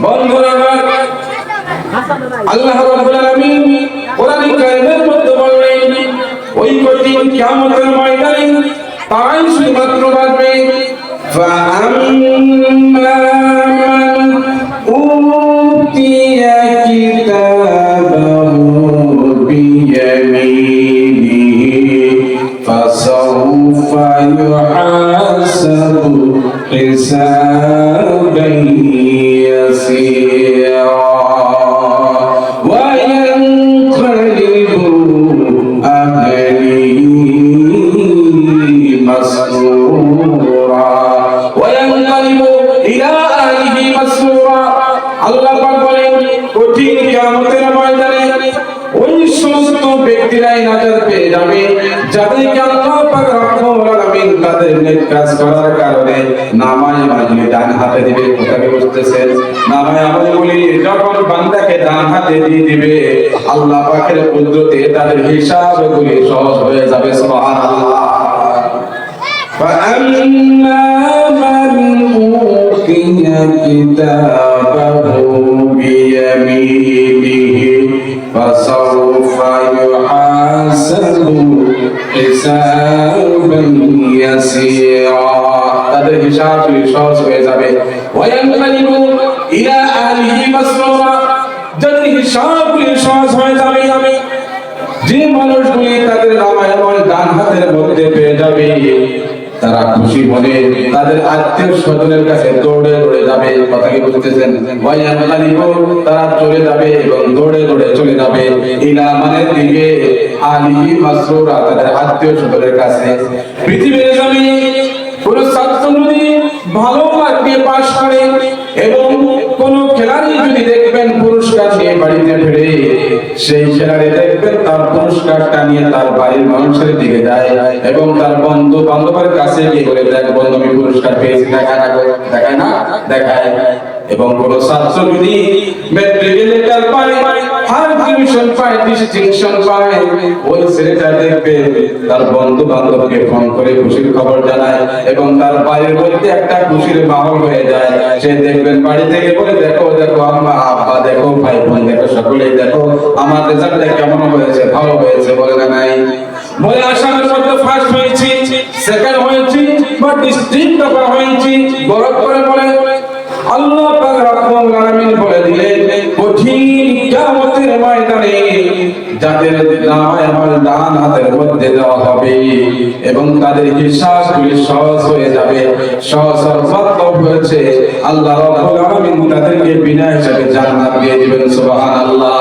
বন্ধুরা আল্লাহ রাব্বুল আলামিন কোরআন কারীমের মধ্যে বললেন ওই কঠিন কিয়ামতের ময়দানে তারাই শুধুমাত্র বাঁচবে ফাআম্মা মান উতিয়া কিতাবাহু বিয়ামিনিহি ফাসাউফা ইউহাসাবু হিসাবান ইয়াসীরা আল্লাহ পাক বলেন কঠিন কিয়ামতের ময়দানে ওই সমস্ত ব্যক্তিরাই নাজাত পেয়ে যাবে যাদেরকে আল্লাহ পাক রব্বুল আলামিন তাদের নেক কাজ করার কারণে নামায়ে আমলে ডান হাতে দিবে। কোথায় বসতেছেন? নামায়ে আমলগুলি যখন বান্দাকে ডান হাতে দিয়ে দিবে আল্লাহ পাকের কুদরতে তাদের হিসাবগুলি সহজ হয়ে যাবে। সুবহানাল্লাহ। فأما من أوتي كتابه بيمينه فسوف يحاسب حسابا يسيرا তাদের হিসাব সহজ হয়ে যাবে। وينقلب إلى أهله مسرورا যাদের হিসাব সহজ হয়ে যাবে যে মানুষগুলি তাদের নামায়ে আমল ডান হাতের মধ্যে পেয়ে যাবে তারা খুশি মনে তাদের আত্মীয় স্বজনের কাছে দৌড়ে দৌড়ে যাবে। কথা কি বুঝতেছেন? তারা চলে যাবে এবং দৌড়ে দৌড়ে চলে যাবে ইলা মানের দিকে আলিহি মাসরুরা তাদের আত্মীয় স্বজনের কাছে। পৃথিবীর জমিনে কোন ছাত্র যদি ভালো মার্ক দিয়ে পাস করে এবং কোন খেলাড়ি যদি দেখবেন পুরস্কার নিয়ে বাড়িতে ফিরে সেই খেলাড়ি দেখবেন তার পুরস্কারটা নিয়ে তার বাড়ির মানুষের দিকে যায় এবং তার বন্ধু বান্ধবের কাছে গিয়ে বলে দেখ বন্ধু আমি পুরস্কার পেয়েছি, দেখায় না দেখায়। এবং কোন ছাত্র যদি ম্যাট্রিকের লেটার পায় ফার্স্ট ডিভিশন পায় ডিস্টিংশন পায় ওই ছেলেটা দেখবে তার বন্ধু বান্ধবকে ফোন করে খুশির খবর জানায় এবং তার বাড়ির মধ্যে একটা খুশির মাহল হয়ে যায়। সে দেখবেন বাড়ি থেকে বলে দেখো দেখো আম্মা আব্বা দেখো ভাই বোন দেখো সকলেই দেখো আমার রেজাল্টটা কেমন হয়েছে, ভালো হয়েছে বলে না নাই? বলে আসামের মধ্যে ফার্স্ট হয়েছি, সেকেন্ড হয়েছি বা ডিস্ট্রিক্ট টপার হয়েছি গৌরব করে বলে। আল্লাহ পাক রব্বুল আলামিন বলে দিলেন কঠিন কিয়ামতের ময়দানে যাদের নামায়ে আমল ডান হাতের মধ্যে দেওয়া হবে এবং তাদের হিসাবগুলি সহজ হয়ে যাবে। সহজ মতলব হয়েছে আল্লাহ রাব্বুল আলামিন তাদেরকে বিনা হিসাবে জান্নাত দিয়ে দিবেন। সুবহানাল্লাহ।